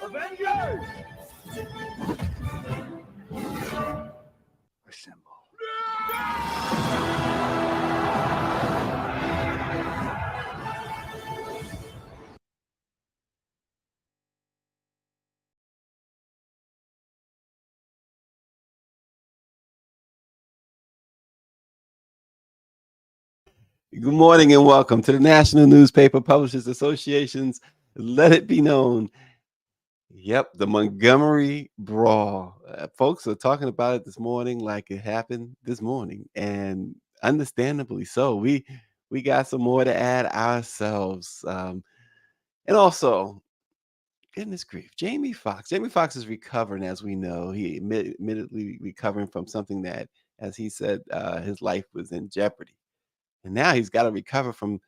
Avengers! Assemble. Good morning and welcome to the National Newspaper Publishers Association's Let It Be Known. Yep, the Montgomery Brawl. Folks are talking about it this morning like it happened this morning, and understandably so. We got some more to add ourselves. And also, goodness grief, Jamie Foxx. Jamie Foxx is recovering, as we know. He admittedly recovering from something that, as he said, his life was in jeopardy. And now he's got to recover from,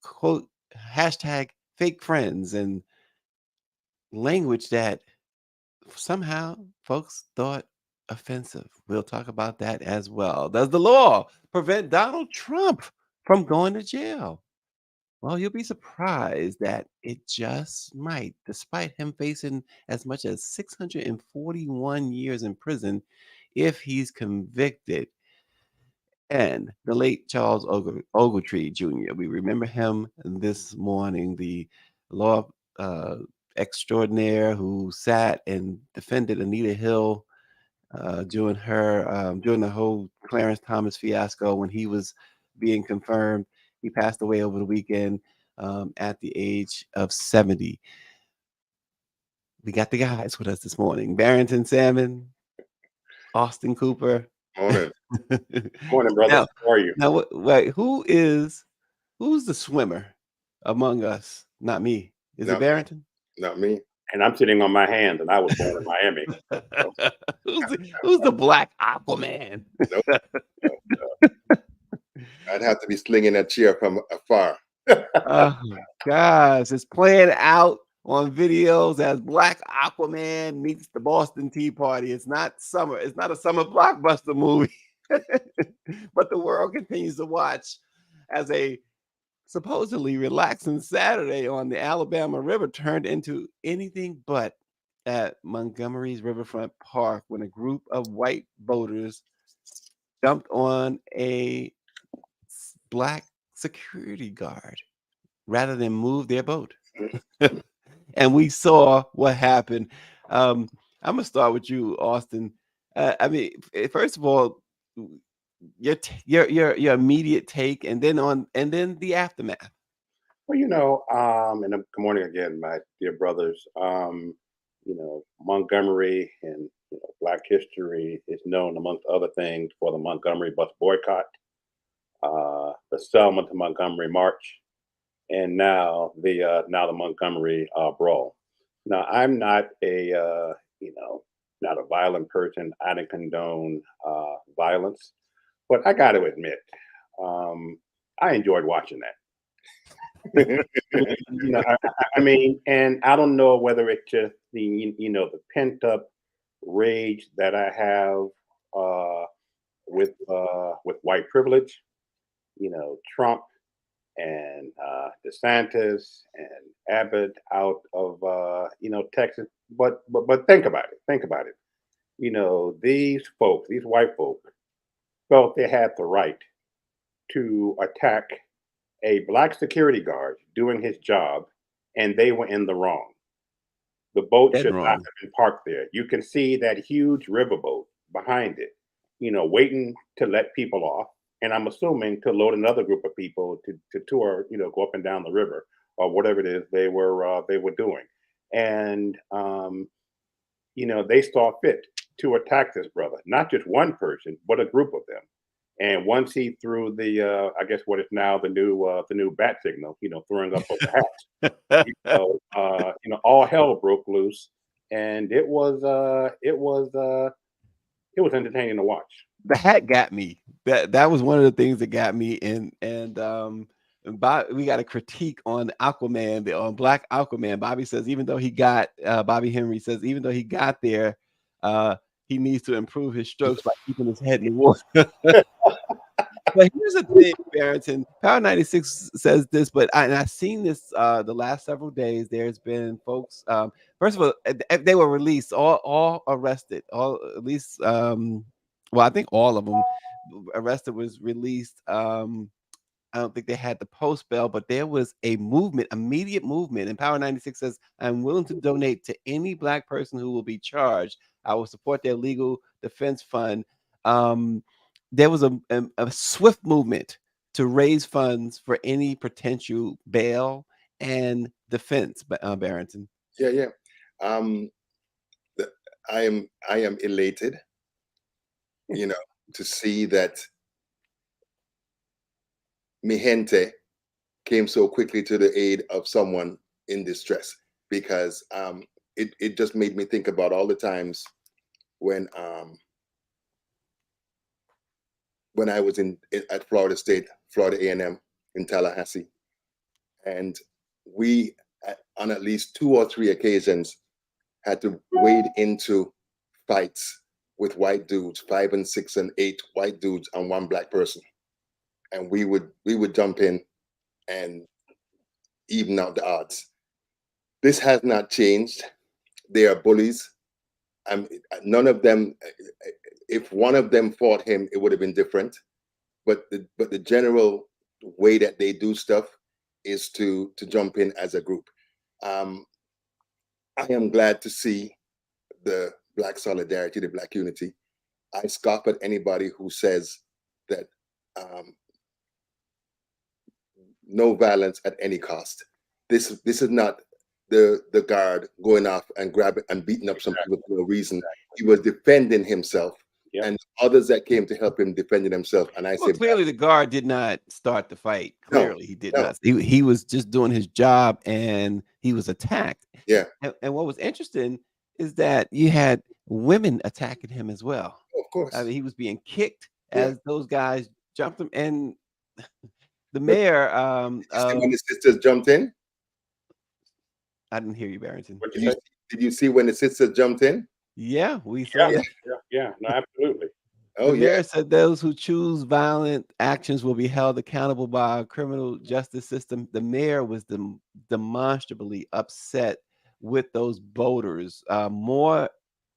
quote, hashtag fake friends and language that somehow folks thought offensive. We'll talk about that as well. Does the law prevent Donald Trump from going to jail? Well, you'll be surprised that it just might, despite him facing as much as 641 years in prison if he's convicted. And the late Charles Ogletree Jr., we remember him this morning, the law extraordinaire who sat and defended Anita Hill during the whole Clarence Thomas fiasco when he was being confirmed. He passed away over the weekend at the age of 70. We got the guys with us this morning: Barrington Salmon, Austin Cooper. Morning. Morning, brother. Now, How are you? now, wait, who's the swimmer among us? Not me. Is it Not Barrington? Not me. And I'm sitting on my hands, and I was born in Miami. Who's the black Aquaman? I'd have to be slinging that chair from afar. Oh gosh, it's playing out on videos as Black Aquaman meets the Boston Tea Party. It's not summer. It's not a summer blockbuster movie, but the world continues to watch as a supposedly relaxing Saturday on the Alabama River turned into anything but at Montgomery's Riverfront Park when a group of white boaters jumped on a black security guard rather than move their boat. And we saw what happened. I'm gonna start with you, Austin. I mean, first of all, your immediate take, and then the aftermath. Well, and good morning again, my dear brothers. Montgomery and Black history is known, amongst other things, for the Montgomery bus boycott, the Selma to Montgomery March, and now the Montgomery Brawl. Now, I'm not not a violent person. I don't condone violence, but I got to admit, I enjoyed watching that. I mean, and I don't know whether it's just the pent up rage that I have with white privilege. Trump and DeSantis and Abbott out of Texas. But think about it. Think about it. These folks, these white folk, felt they had the right to attack a black security guard doing his job, and they were in the wrong. The boat should not have been parked there. You can see that huge riverboat behind it, waiting to let people off. And I'm assuming to load another group of people to tour, go up and down the river or whatever it is they were doing. And they saw fit to attack this brother, not just one person, but a group of them. And once he threw the, I guess what is now the new bat signal, throwing up of the hat, all hell broke loose, and it was entertaining to watch. The hat got me. That was one of the things that got me. We got a critique on Aquaman, on Black Aquaman. Bobby says even though he got Bobby Henry says even though he got there, he needs to improve his strokes by keeping his head in the water. But here's the thing, Barrington. Power 96 says this, but I've seen this the last several days. There's been folks. First of all, they were released, all arrested, all at least. Well, I think all of them arrested was released. I don't think they had the post bail, but there was a movement, immediate movement. And Power 96 says, I'm willing to donate to any Black person who will be charged. I will support their legal defense fund. There was a swift movement to raise funds for any potential bail and defense, Barrington. Yeah. I am elated, to see that mi gente came so quickly to the aid of someone in distress, because it just made me think about all the times when I was at Florida State, Florida A&M in Tallahassee, and we on at least 2 or 3 occasions had to wade into fights with white dudes, 5 and 6 and 8 white dudes and 1 Black person, and we would jump in and even out the odds. This has not changed. They are bullies. None of them. If one of them fought him, it would have been different. But the general way that they do stuff is to jump in as a group. I am glad to see the Black solidarity, the Black unity. I scoff at anybody who says that no violence at any cost. This is not the guard going off and grabbing and beating up some people for no reason. He was defending himself. Yep. And others that came to help him defending himself. And I said, clearly the guard did not start the fight. Clearly he did not. He was just doing his job and he was attacked. Yeah. And what was interesting is that you had women attacking him as well. Of course. I mean, he was being kicked as those guys jumped him. And the mayor when the sisters jumped in? I didn't hear you, Barrington. Did you see when the sisters jumped in? Yeah, we saw that. Yeah, no, absolutely. The mayor said those who choose violent actions will be held accountable by our criminal justice system. The mayor was demonstrably upset with those voters, more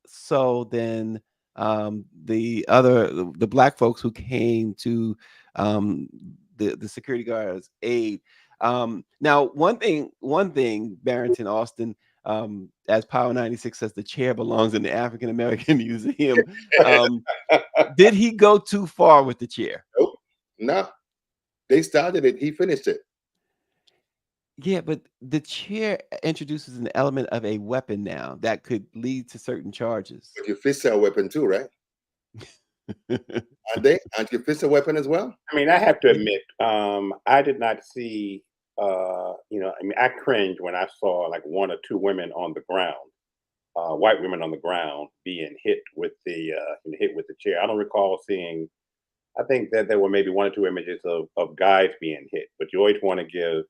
so than the Black folks who came to the security guards' aid. Now, one thing, Barrington Austin, as Power 96 says, the chair belongs in the African American Museum. Did he go too far with the chair? Nope. No. They started it. He finished it. Yeah, but the chair introduces an element of a weapon now that could lead to certain charges. But your fists are a weapon too, right? Aren't they? Aren't your fists a weapon as well? I mean, I have to admit, I did not see, I cringed when I saw like 1 or 2 women on the ground, white women on the ground being hit with the chair. I don't recall seeing. I think that there were maybe 1 or 2 images of guys being hit, but you always want to give,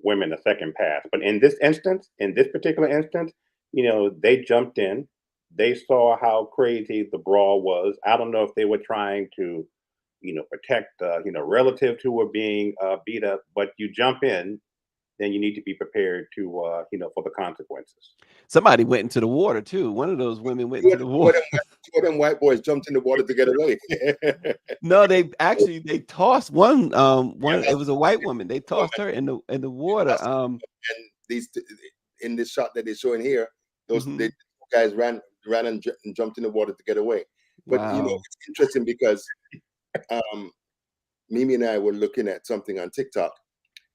women a second pass. But in this particular instance, they jumped in. They saw how crazy the brawl was. I don't know if they were trying to, protect, relatives who were being beat up. But you jump in, then you need to be prepared to, for the consequences. Somebody went into the water too. One of those women went into the water. 2 of them white boys jumped in the water to get away. No, they tossed one. It was a white woman. They tossed her in the water. And these in this shot that they're showing here, those guys ran and jumped in the water to get away. But it's interesting because Mimi and I were looking at something on TikTok,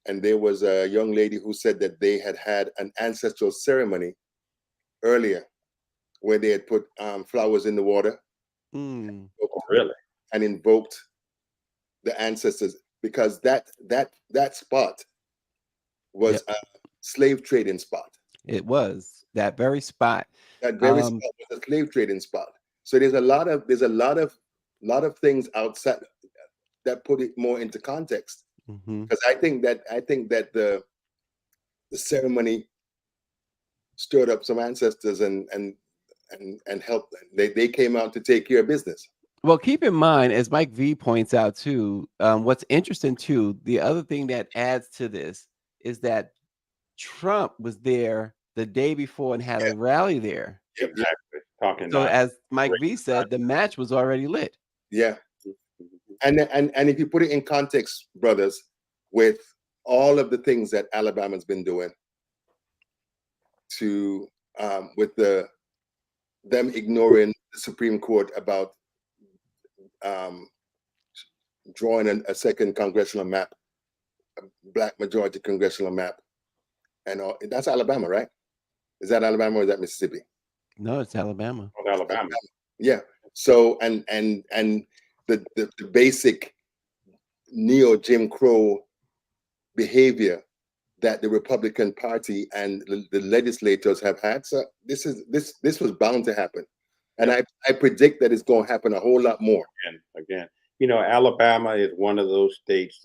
and there was a young lady who said that they had an ancestral ceremony earlier where they had put flowers in the water Mm. Really? and invoked the ancestors, because that spot was Yep. a slave trading spot. It was that very spot. That very Um, spot was a slave trading spot. So there's a lot of things outside that put it more into context. mhm. Because I think that the ceremony stirred up some ancestors and helped. They came out to take care of business. Well, keep in mind, as Mike V points out too, what's interesting too, the other thing that adds to this is that Trump was there the day before and had a Yeah, rally there. yeah, yeah, Exactly. Talking So not as Mike great. V said, the match was already lit. yeah. And if you put it in context, brothers, with all of the things that Alabama's been doing to with them ignoring the Supreme Court about um, drawing a second congressional map, a black majority congressional map, and all, that's Alabama, right? Is that Alabama or is that Mississippi? No, it's Alabama. Of Alabama. Yeah. So and the basic neo Jim Crow behavior that the Republican Party and the legislators have had. So this was bound to happen, and I predict that it's going to happen a whole lot more. And again, Alabama is one of those states,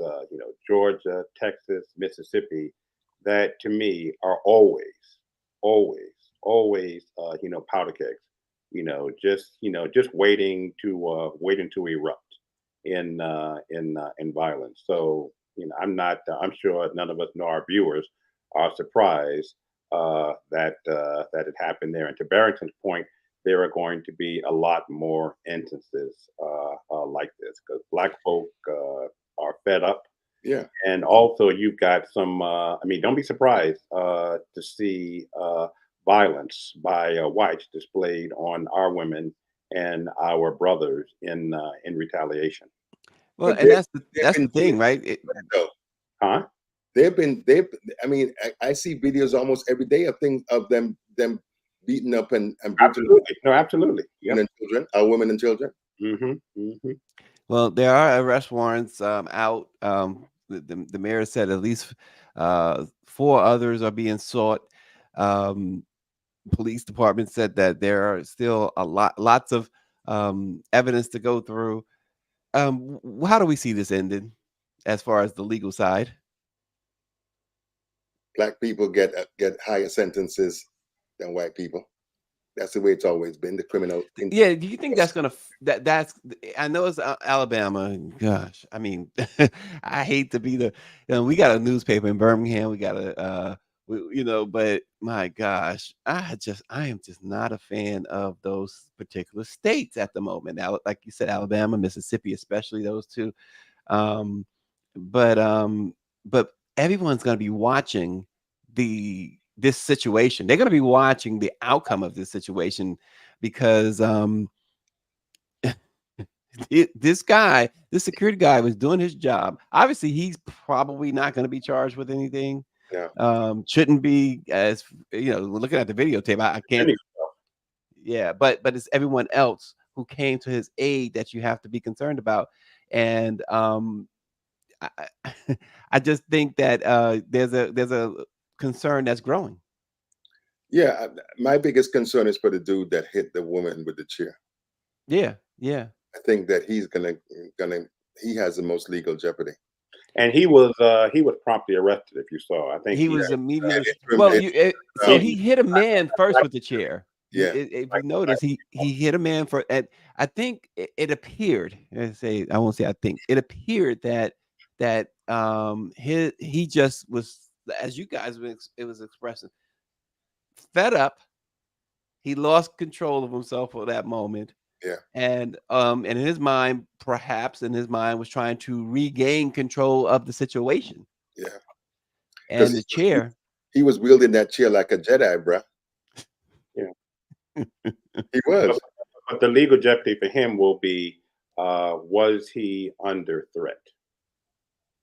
Georgia, Texas, Mississippi, that to me are always, always, powder kegs. Just waiting to erupt in violence. So I'm not. I'm sure none of us, nor our viewers, are surprised that it happened there. And to Barrington's point, there are going to be a lot more instances like this because Black folk are fed up. Yeah, And also, you've got some. Don't be surprised to see violence by whites displayed on our women and our brothers in retaliation. Well, but and they've that's the been doing thing, right? it though. Huh? They've. I mean, I see videos almost every day of things of them beating up and brutalizing Absolutely. No, absolutely. women Yep. and children, our women and children. Mm-hmm. Mm-hmm. Well, there are arrest warrants out. The mayor said at least 4 others are being sought. Um, police department said that there are still lots of evidence to go through. How do we see this ended as far as the legal side? Black people get higher sentences than white people. That's the way it's always been. The criminal. Yeah, do you think that's gonna that's I know it's Alabama. Gosh, I mean, I hate to be we got a newspaper in Birmingham. We got but my gosh, I am just not a fan of those particular states at the moment. Like you said, Alabama, Mississippi, especially those two. Um, but um, but everyone's gonna be watching this situation. They're gonna be watching the outcome of this situation because this security guy was doing his job. Obviously, he's probably not going to be charged with anything. Yeah. Shouldn't be, as looking at the videotape. I can't. Yeah, but it's everyone else who came to his aid that you have to be concerned about, and I, I just think that there's a concern that's growing. Yeah, my biggest concern is for the dude that hit the woman with the chair. Yeah, yeah. I think that he's gonna he has the most legal jeopardy. And he was promptly arrested. If you saw, I think He was immediately interim- well. So um, he hit a man first with the chair. Yeah. If you notice, he hit a man for. And I think it appeared. I won't say. I think it appeared that he just was, as you guys it was expressing, fed up. He lost control of himself for that moment. Yeah. And in his mind, was trying to regain control of the situation. Yeah. And the chair. He was wielding that chair like a Jedi, bruh. Yeah. He was. But the legal jeopardy for him will be: was he under threat?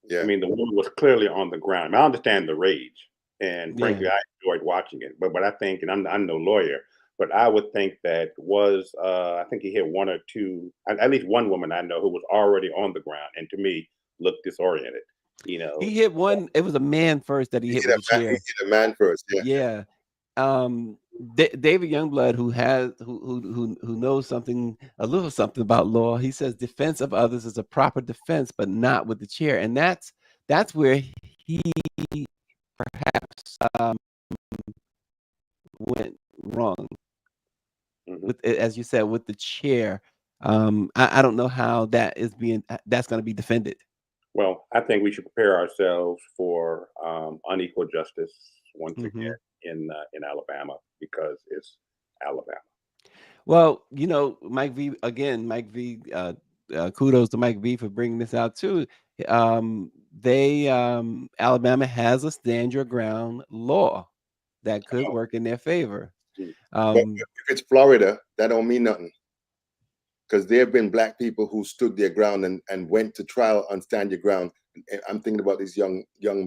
Yeah. I mean, the woman was clearly on the ground. I understand the rage, and frankly, Yeah. I enjoyed watching it. But I think, and I'm no lawyer, but I would think that was I think he hit one or two, at least one woman I know who was already on the ground, and to me looked disoriented. You know, He hit one. It was a man first that he He hit hit with a the man, he chair. hit a man first. Yeah. Yeah. David Youngblood, who knows something, a little something about law, he says defense of others is a proper defense, but not with the chair, and that's where he perhaps went wrong hmm with, as you said, with the chair. I don't know how that is being that's going to be defended. Well, I think we should prepare ourselves for unequal justice once Hmm. again in Alabama because it's Alabama. Well, Mike V again, Mike V. Kudos to Mike V for bringing this out too. Alabama has a stand your ground law that could Oh, work in their favor. Mm. but Um, if it's Florida, that don't mean nothing because there have been black people who stood their ground and went to trial on stand your ground. I'm thinking about this young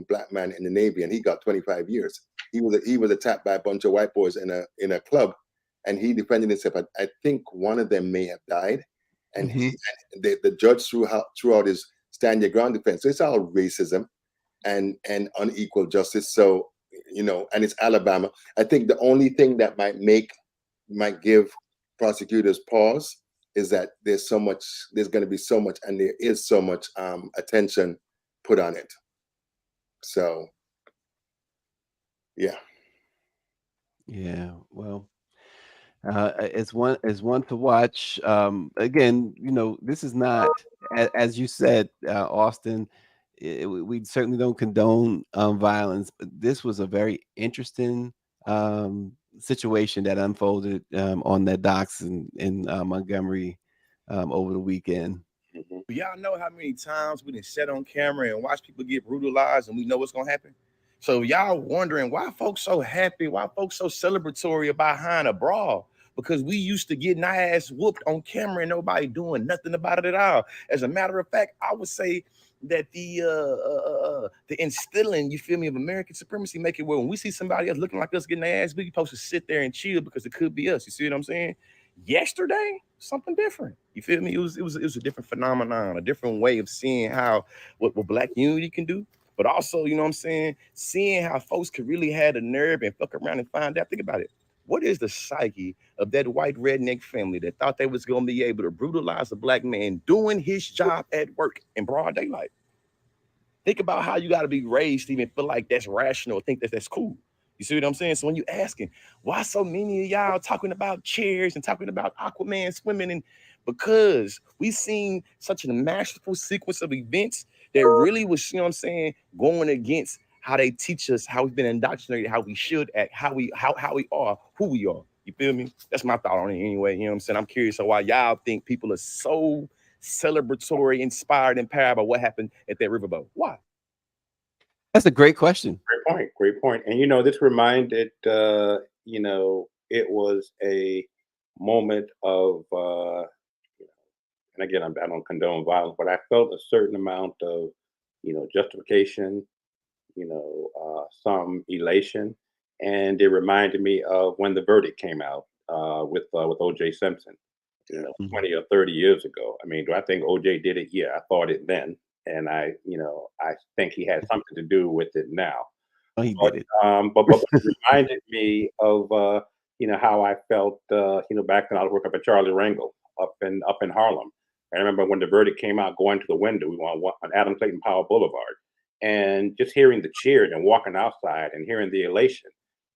black man in the Navy, and he got 25 years. He was attacked by a bunch of white boys in a club, and he defended himself. I think one of them may have died, and mhm. the judge threw out his stand your ground defense. So it's all racism and unequal justice. So and it's Alabama. I think the only thing that might give prosecutors pause is that there's going to be so much, and there is so much attention put on it. So yeah. Yeah, well, it's one to watch. Again, this is not, as you said, Austin. We certainly don't condone violence, but this was a very interesting situation that unfolded on the docks in Montgomery over the weekend. hmm Y'all know how many times we done sat on camera and watch people get brutalized and we know what's gonna happen? So y'all wondering why folks so happy, why folks so celebratory behind a brawl? Because we used to getting our ass whooped on camera and nobody doing nothing about it at all. As a matter of fact, I would say that the instilling, you feel me, of American supremacy make it where when we see somebody else looking like us getting their ass beat, we supposed to sit there and chill because it could be us. You see what I'm saying? Yesterday, something different. You feel me? It was a different phenomenon, a different way of seeing how what black unity can do. But also, you know what I'm saying, seeing how folks could really have the nerve and fuck around and find out. Think about it. What is the psyche of that white redneck family that thought they was gonna be able to brutalize a black man doing his job at work in broad daylight? Think about how you got to be raised to even feel like that's rational, think that that's cool. You see what I'm saying? So when you asking why so many of y'all talking about chairs and talking about Aquaman swimming, and because we seen such a masterful sequence of events that really was, you know what I'm saying, going against how they teach us, how we've been indoctrinated, how we should act, how we are, who we are. You feel me? That's my thought on it anyway. You know what I'm saying? I'm curious of why y'all think people are so celebratory, inspired, empowered by what happened at that riverboat. Why? That's a great question. Great point. Great point. And this reminded it was a moment of and again, I don't condone violence, but I felt a certain amount of justification, some elation, and it reminded me of when the verdict came out with O.J. Simpson, Mhm. 20 or 30 years ago. I mean, do I think O.J. did it? Yeah, I thought it then, and I think he had something to do with it now. Oh, he But did it. but it reminded me of how I felt back when I was working up at Charlie Rangel up in Harlem. I remember when the verdict came out, going to the window. We were on Adam Clayton Powell Boulevard, and just hearing the cheers and walking outside and hearing the elation.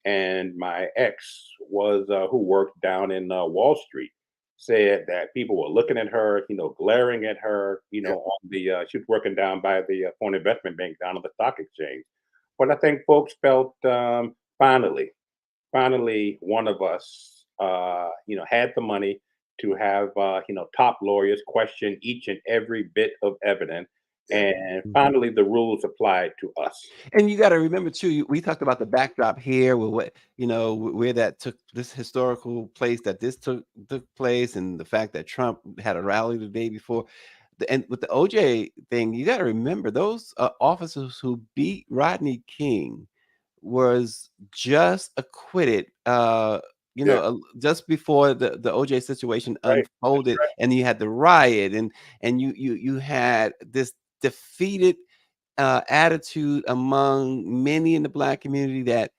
And my ex was who worked down in Wall Street, said that people were looking at her, glaring at her, Yeah. on the she was working down by the foreign investment bank down on the stock exchange. But I think folks felt finally, one of us, had the money to have, top lawyers question each and every bit of evidence, Yeah. and Mhm. finally the rules applied to us. And you got to remember too, we talked about the backdrop here, with what where that took this historical place that this took place, and the fact that Trump had a rally the day before. And with the OJ thing, you got to remember those officers who beat Rodney King was just acquitted you Yeah. know, just before the OJ situation Right. unfolded, and you had the riot, and you had this defeated attitude among many in the Black community that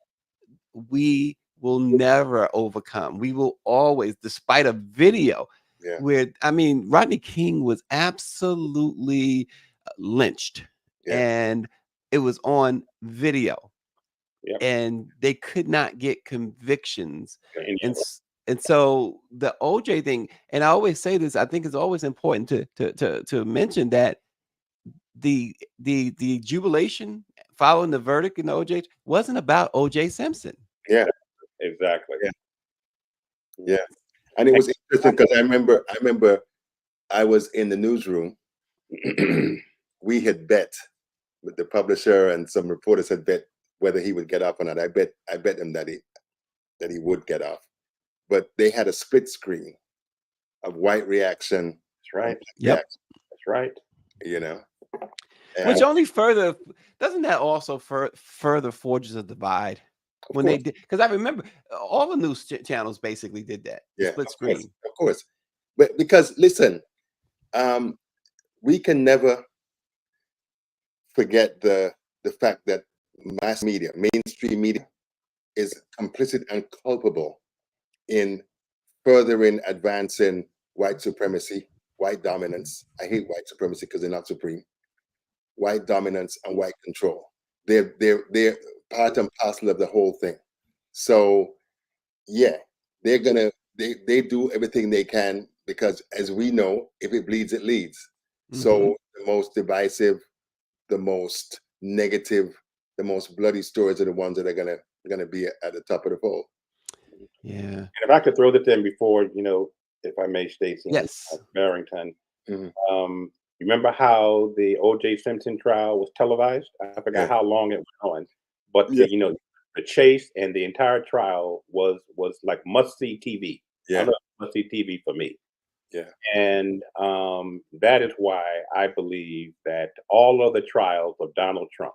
we will never overcome. We will always, despite a video Yeah. where, I mean, Rodney King was absolutely lynched, Yeah. and it was on video, Yep. and they could not get convictions. And And so the OJ thing, and I always say this, I think it's always important to mention that the jubilation following the verdict in the OJ wasn't about OJ Simpson. Yeah. exactly. Yeah. Yeah. And it was interesting because I remember I was in the newsroom. We had bet with the publisher, and some reporters had bet whether he would get off or not. I bet them that he would get off. But they had a split screen of white reaction. That's right. Yep. Reaction, That's right. you know. Which And only further doesn't that also further forges a divide when they course. did, because I remember all the news channels basically did that. Yeah, split of course, screen. of course. But because listen, we can never forget the fact that mass media, mainstream media, is complicit and culpable in furthering advancing white supremacy, white dominance. I hate white supremacy because they're not supreme. White dominance and white control. They're part and parcel of the whole thing. So yeah, they're gonna they do everything they can, because as we know, if it bleeds, it leads. So the most divisive, the most negative, the most bloody stories are the ones that are gonna be at the top of the poll. Yeah. And if I could throw this in before, if I may, Stacey, Yes. Barrington, Mhm. you remember how the O.J. Simpson trial was televised? I forgot Yeah. how long it was on, but Yeah. the chase and the entire trial was like must see TV. Yeah. I love must see TV for me. Yeah. And that is why I believe that all of the trials of Donald Trump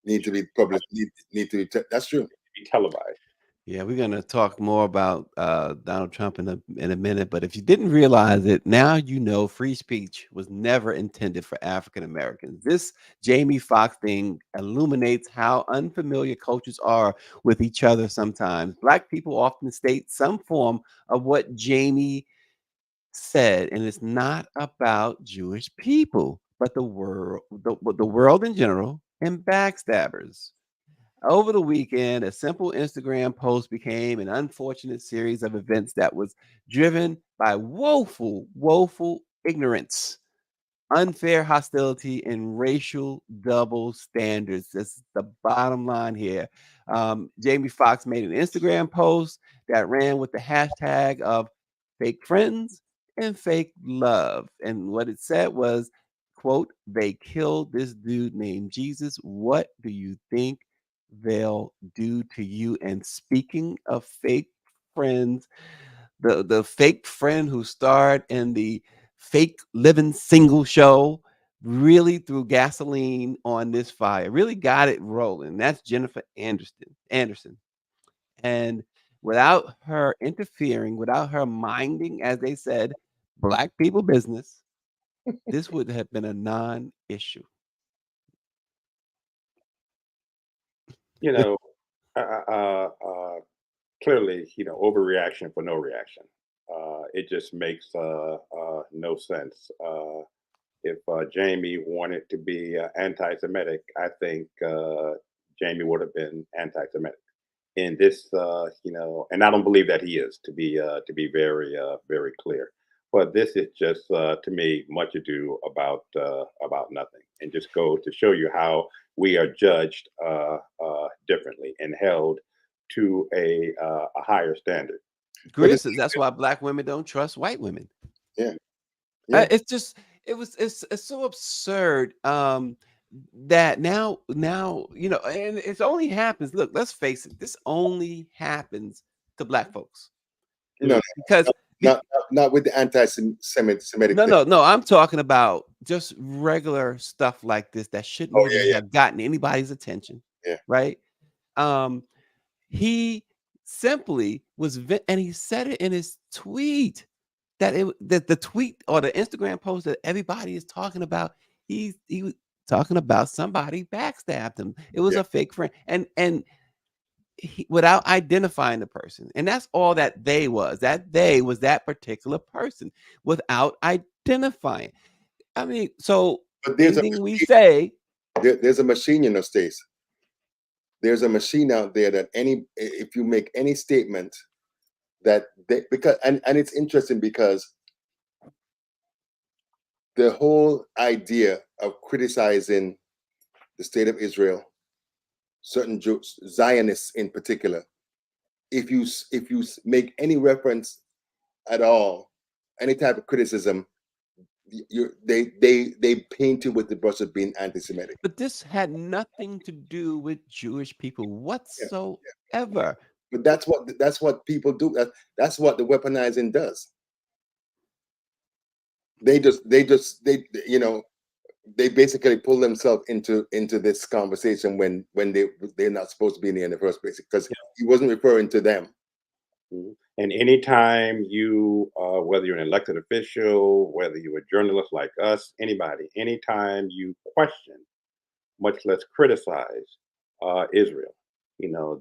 Need to be published. Need to be. That's true. be televised. Yeah, we're gonna talk more about Donald Trump in a minute. But if you didn't realize it, now you know free speech was never intended for African Americans. This Jamie Foxx thing illuminates how unfamiliar cultures are with each other sometimes. Black people often state some form of what Jamie said, and it's not about Jewish people, but the world in general, and backstabbers. Over the weekend, a simple Instagram post became an unfortunate series of events that was driven by woeful ignorance, unfair hostility, and racial double standards. That's the bottom line here. Jamie Foxx made an Instagram post that ran with the hashtag of fake friends and fake love. And what it said was, quote, "They killed this dude named Jesus. What do you think they'll do to you?" And speaking of fake friends, the fake friend who starred in the fake living single show really threw gasoline on this fire, really got it rolling. That's Jennifer Anderson. And without her interfering, without her minding, as they said, black people business, this would have been a non-issue. You know, clearly, overreaction for no reaction. It just makes no sense. If Jamie wanted to be anti-Semitic, I think Jamie would have been anti-Semitic. In this, and I don't believe that he is, to be very very clear. But this is just to me much ado about nothing, and just go to show you how we are judged differently and held to a higher standard. Greer says that's why black women don't trust white women. Yeah. Yeah. It's just it's so absurd that now and it only happens. Look, let's face it, this only happens to black folks. No, Because not with the anti-Semitic thing. no, I'm talking about just regular stuff like this that shouldn't Oh, even yeah. have gotten anybody's attention. Yeah. Right. He simply was, and he said it in his tweet that the tweet or the Instagram post that everybody is talking about, he was talking about somebody backstabbed him. It was Yeah. a fake friend, and without identifying the person, and that's all that they was. That they was that particular person without identifying. I mean, so But there's a anything we say, there's a machine, Stace. There's a machine out there that if you make any statement that because and it's interesting because the whole idea of criticizing the state of Israel, certain Jews, Zionists in particular, if you make any reference at all, any type of criticism, they paint you with the brush of being anti-Semitic. but this had nothing to do with Jewish people Yeah. whatsoever. But that's what people do. That's what the weaponizing does. They basically pull themselves into this conversation when they're not supposed to be in there in the first place, because he wasn't referring to them. And anytime you, whether you're an elected official, whether you're a journalist like us, anybody, anytime you question, much less criticize Israel,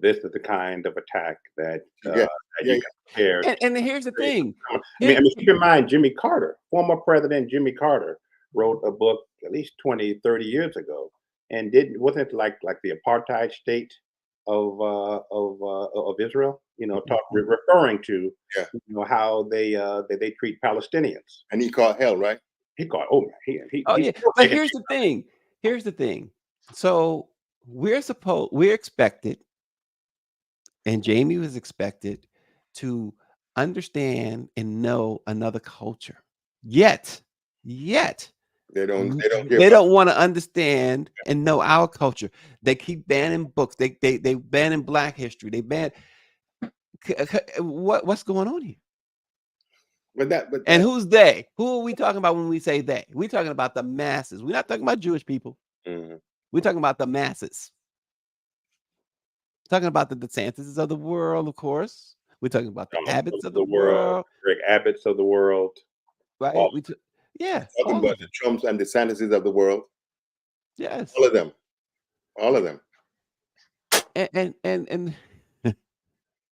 this is the kind of attack that Yeah. you got scared. And here's the thing. I mean, keep in mind, Jimmy Carter, former President Jimmy Carter, wrote a book at least 20, 30 years ago, and wasn't it like the apartheid state of Israel? Referring to how they treat Palestinians. And he called hell, right? He called Yeah, but here's the thing. Here's the thing. So we're expected, and Jamie was expected to understand and know another culture. Yet They don't want to understand and know our culture. They keep banning books. They banning Black history. They ban. What's going on here? And who's they? Who are we talking about when we say they? We're talking about the masses. We're not talking about Jewish people. Mm-hmm. We're talking about the masses. Talking about the DeSantis of the world, of course. We're talking about the Abbotts of the world. Greg Abbotts of the world. Right? All Talking about the Trumps and the Sanderses of the world. Yes. All of them. All of them. And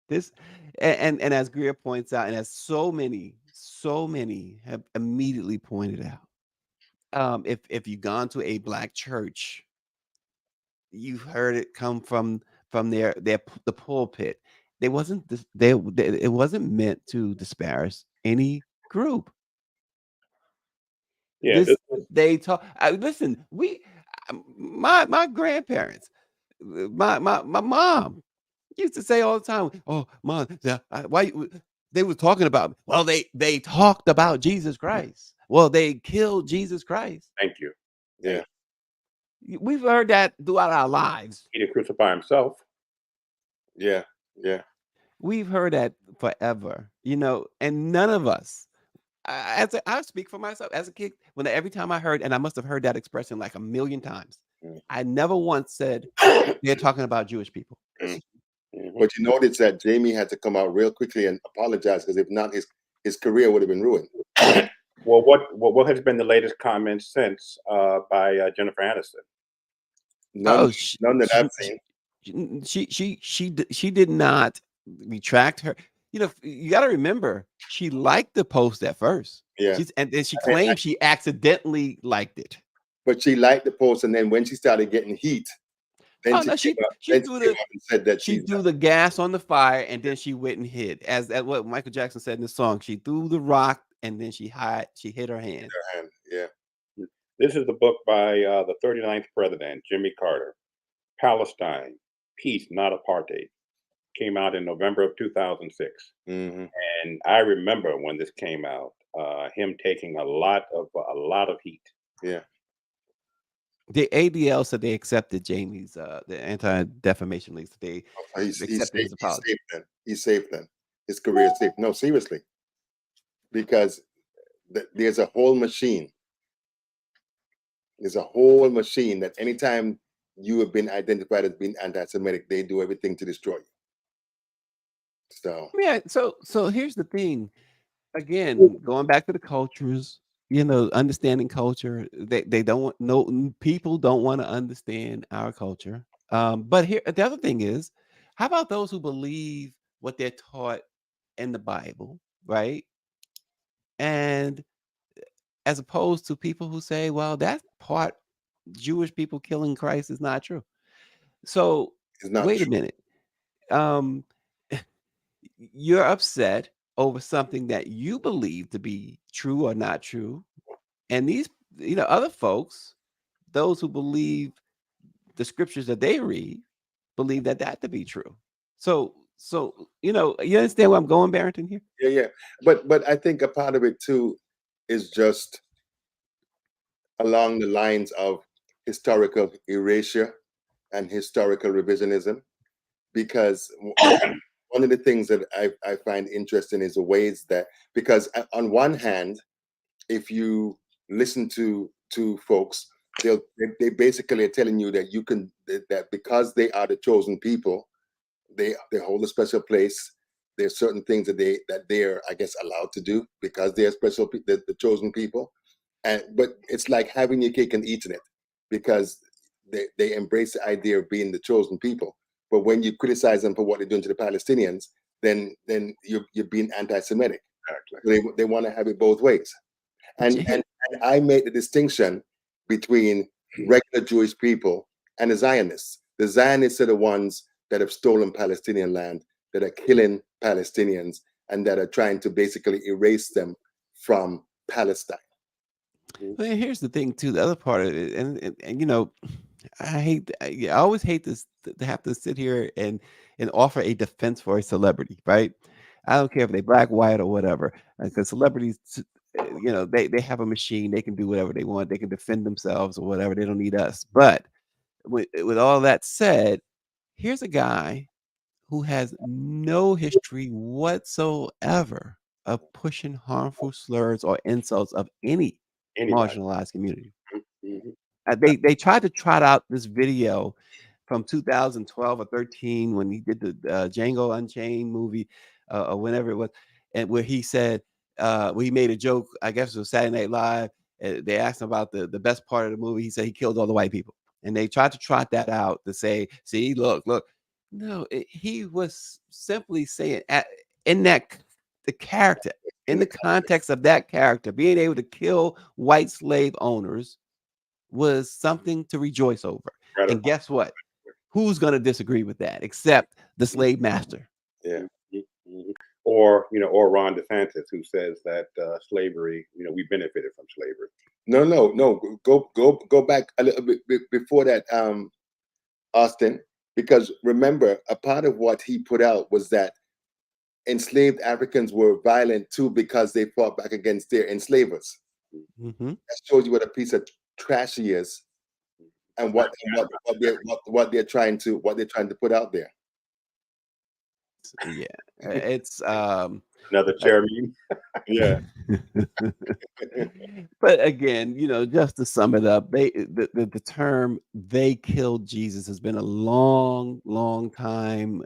this and as Greer points out, and as so many have immediately pointed out, if you've gone to a Black church, you've heard it come from the pulpit. It wasn't meant to disparage any group. Yeah, they talk. Listen, my grandparents, my mom used to say all the time, "Oh, mom, why?" They were talking about. Well, they talked about Jesus Christ. Well, they killed Jesus Christ. Thank you. Yeah. We've heard that throughout our lives. He didn't crucify himself. Yeah. We've heard that forever, and none of us. I speak for myself as a kid. Every time I heard, and I must have heard that expression like a million times, I never once said they're talking about Jewish people. Mm-hmm. But you notice that Jamie had to come out real quickly and apologize, because if not, his career would have been ruined. Well, what has been the latest comments since by Jennifer Aniston? None that I've seen. She did not retract her. You got to remember, she liked the post at first. Yeah. And then she claimed she accidentally liked it. But she liked the post, and then when she started getting heat, then she threw the gas on the fire, and then she went and hid. As what Michael Jackson said in the song, she threw the rock, and then she hid her hand. Yeah. This is the book by the 39th president, Jimmy Carter, Palestine, Peace, Not Apartheid. Came out in November of 2006. Mm-hmm. And I remember when this came out, him taking a lot of heat. Yeah. The ADL said they accepted Jamie's the anti-defamation lease. He's safe then. His career is safe. No, seriously. Because there's a whole machine. There's a whole machine that anytime you have been identified as being anti-Semitic, they do everything to destroy you. So Yeah. So here's the thing. Again, going back to the cultures, understanding culture. They don't want no people don't want to understand our culture. But here the other thing is, how about those who believe what they're taught in the Bible, right? And as opposed to people who say, well, that part Jewish people killing Christ is not true. So it's not wait a true. minute. Um, you're upset over something that you believe to be true or not true. And these, other folks, those who believe the scriptures that they read, believe that to be true. So you understand where I'm going, Barrington, here? Yeah, yeah. But I think a part of it too is just along the lines of historical erasure and historical revisionism, because one of the things that I find interesting is the ways that, because on one hand, if you listen to folks, they basically are telling you that you can, that because they are the chosen people, they hold a special place. There's certain things that they're, I guess, allowed to do because they're special, the chosen people. And but it's like having your cake and eating it, because they embrace the idea of being the chosen people. But when you criticize them for what they're doing to the Palestinians, then you're being anti-Semitic. Exactly. They want to have it both ways. And I make the distinction between regular Jewish people and the Zionists. The Zionists are the ones that have stolen Palestinian land, that are killing Palestinians, and that are trying to basically erase them from Palestine. Well, here's the thing too. The other part of it, and I always hate this to have to sit here and offer a defense for a celebrity, right? I don't care if they black, white, or whatever, because celebrities, they have a machine. They can do whatever they want. They can defend themselves or whatever. They don't need us. But with all that said, here's a guy who has no history whatsoever of pushing harmful slurs or insults of any Anybody. marginalized community. Mhm. They tried to trot out this video from 2012 or 13 when he did the Django Unchained movie, or whenever it was, and where he said, where he made a joke. I guess it was Saturday Night Live. They asked him about the best part of the movie. He said he killed all the white people, and they tried to trot that out to say, "See, look." No, he was simply saying in that the character, in the context of that character, being able to kill white slave owners was something to rejoice over. And Gratifying. guess what? Who's going to disagree with that except the slave master? Yeah. Mhm. Or Ron DeSantis, who says that slavery, we benefited from slavery. No. Go back a little bit before that, Austin, because remember, a part of what he put out was that enslaved Africans were violent too because they fought back against their enslavers. Mm-hmm. That shows you what a piece of trash he is, and what they're trying to put out there. Yeah, it's Another chair meeting. Yeah. but again, just to sum it up, the term "they killed Jesus" has been a long time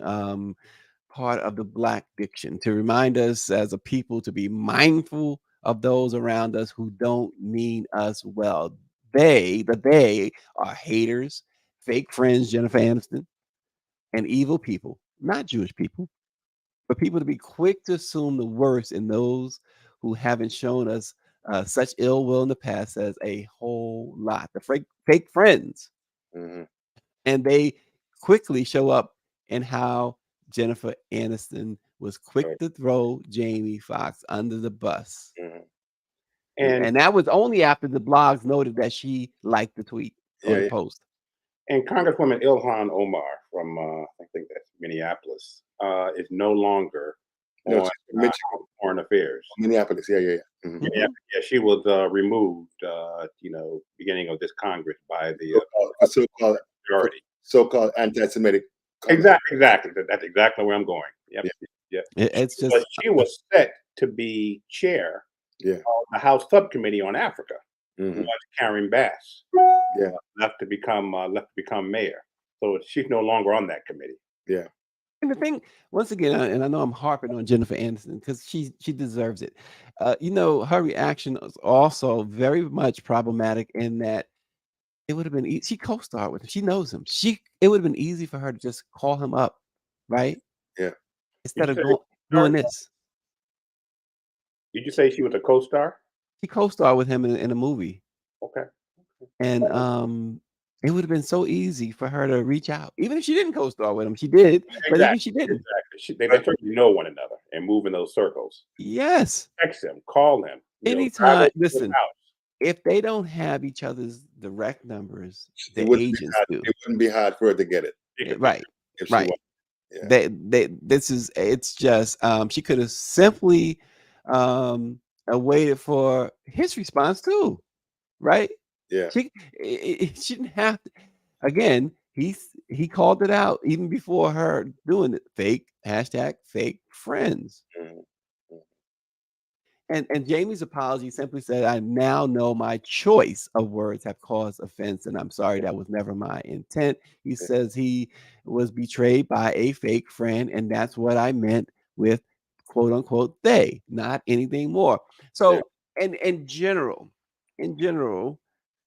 part of the Black diction to remind us as a people to be mindful of those around us who don't mean us well. They are haters, fake friends, Jennifer Aniston, and evil people, not Jewish people, but people to be quick to assume the worst in those who haven't shown us such ill will in the past says a whole lot. The fake friends, Hmm. and they quickly show up in how Jennifer Aniston was quick Right. to throw Jamie Foxx under the bus. Hmm. And And that was only after the blogs noted that she liked the tweet or Yeah, the yeah. post. and Congresswoman Ilhan Omar from I think that's Minneapolis is no longer No, on she's from Michigan, Foreign Affairs. Minneapolis. Yeah. Mhm. Yeah, yeah, she was removed, beginning of this Congress by the For so-called majority. so-called anti-Semitic comments. Exactly. That's exactly where I'm going. Yep. Yeah. Yep. It's But just she was set to be chair Yeah. of the House Subcommittee on Africa. Hmm. Was Karen Bass Yeah. left to become mayor. So she's no longer on that committee. Yeah. And the thing, once again, and I know I'm harping on Jennifer Aniston because she deserves it. Her reaction was also very much problematic in that it would have been she co-starred with him. She knows him. It would have been easy for her to just call him up, right? Yeah. Instead You of say doing this. Did you say she was a co-star? She co-starred with him in a movie. Okay. And it would have been so easy for her to reach out. Even if she didn't co-star with him, she did, but even if she didn't. Exactly. They certainly know one another and move in those circles. Yes. Text him, call him. Anytime. Listen, if they don't have each other's direct numbers, the agents do. It wouldn't be hard for her to get it. Right. If she Right. Yeah. It's just she could have simply waited for his response too, right? Yeah. She didn't have to. Again, he called it out even before her doing it. Fake friends. Mhm. And Jamie's apology simply said, "I now know my choice of words have caused offense, and I'm sorry that was never my intent." He says he was betrayed by a fake friend, and that's what I meant with quote unquote they, not anything more. So, and in general,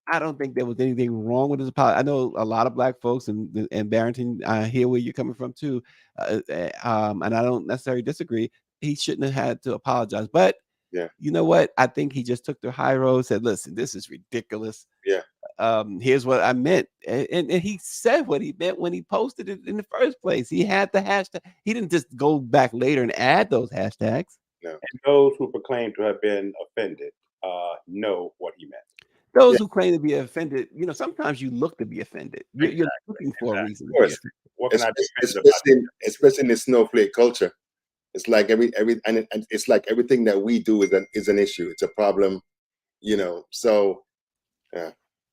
I don't think there was anything wrong with his apology. I know a lot of black folks and Barrington, I hear where you're coming from too, and I don't necessarily disagree. He shouldn't have had to apologize, but you know what? I think he just took the high road, said, listen, this is ridiculous. Yeah. Here's what I meant. And he said what he meant when he posted it in the first place. He had the hashtag. He didn't just go back later and add those hashtags. No. And those who proclaim to have been offended know what he meant. Those who claim to be offended, sometimes you look to be offended. You're looking for a reason to be offended. What can I do? Especially in the snowflake culture. It's like and it's like everything that we do is an issue. It's a problem, So,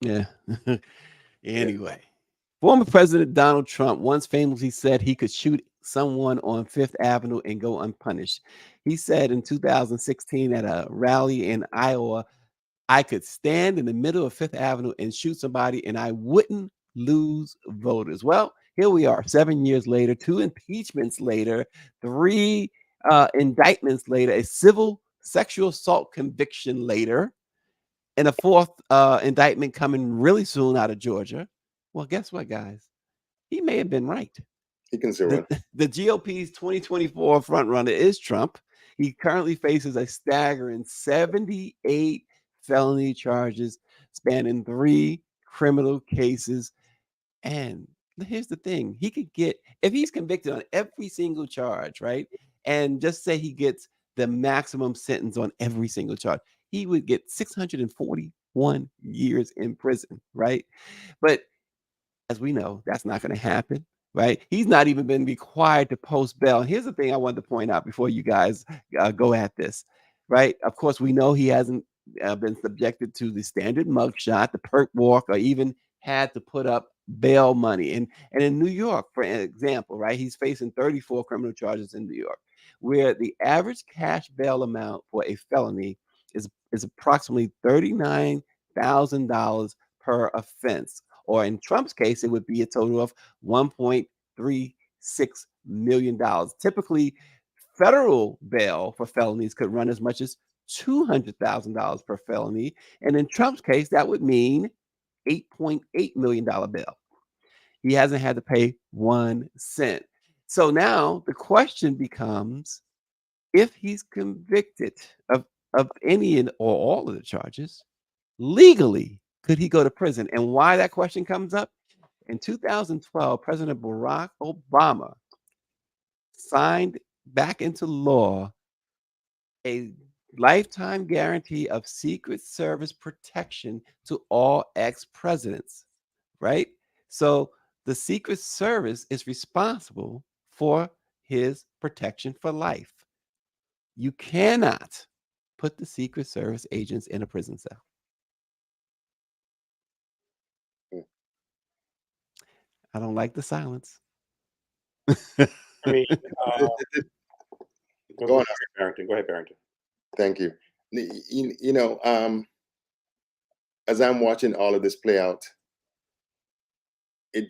yeah. Anyway, former President Donald Trump once famously said he could shoot someone on Fifth Avenue and go unpunished. He said in 2016 at a rally in Iowa, "I could stand in the middle of Fifth Avenue and shoot somebody and I wouldn't lose voters." Well, here we are 7 years later, 2 impeachments later, 3 indictments later, a civil sexual assault conviction later, and a 4th indictment coming really soon out of Georgia. Well, guess what, guys? He may have been right. He can still run. The GOP's 2024 frontrunner is Trump. He currently faces a staggering 78 felony charges spanning 3 criminal cases. And here's the thing. He could get, if he's convicted on every single charge, right? And just say he gets the maximum sentence on every single charge, he would get 641 years in prison, right? But as we know, that's not going to happen, right? He's not even been required to post bail. And here's the thing I wanted to point out before you guys go at this, right? Of course, we know he hasn't been subjected to the standard mugshot, the perk walk, or even had to put up bail money. And in New York, for example, right, he's facing 34 criminal charges in New York, where the average cash bail amount for a felony is approximately $39,000 per offense. Or in Trump's case, it would be a total of $1.36 million. Typically, federal bail for felonies could run as much as $200,000 per felony. And in Trump's case, that would mean $8.8 million bail. He hasn't had to pay 1 cent. So now the question becomes, if he's convicted of any or all of the charges, legally, could he go to prison? And why that question comes up? In 2012, President Barack Obama signed back into law a lifetime guarantee of Secret Service protection to all ex-presidents, right? So the Secret Service is responsible for his protection for life. You cannot put the Secret Service agents in a prison cell. I don't like the silence. I mean, Go on. Barrington. Go ahead, Barrington. Thank you. As I'm watching all of this play out, I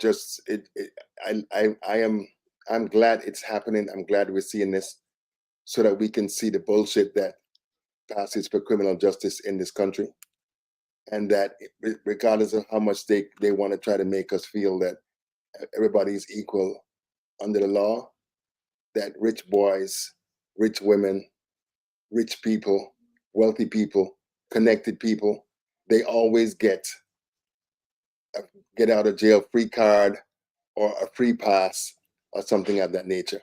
I'm glad it's happening. I'm glad we're seeing this so that we can see the bullshit that passes for criminal justice in this country. And that regardless of how much they want to try to make us feel that everybody is equal under the law, that rich boys, rich women, rich people, wealthy people, connected people, they always get a get out of jail free card or a free pass or something of that nature.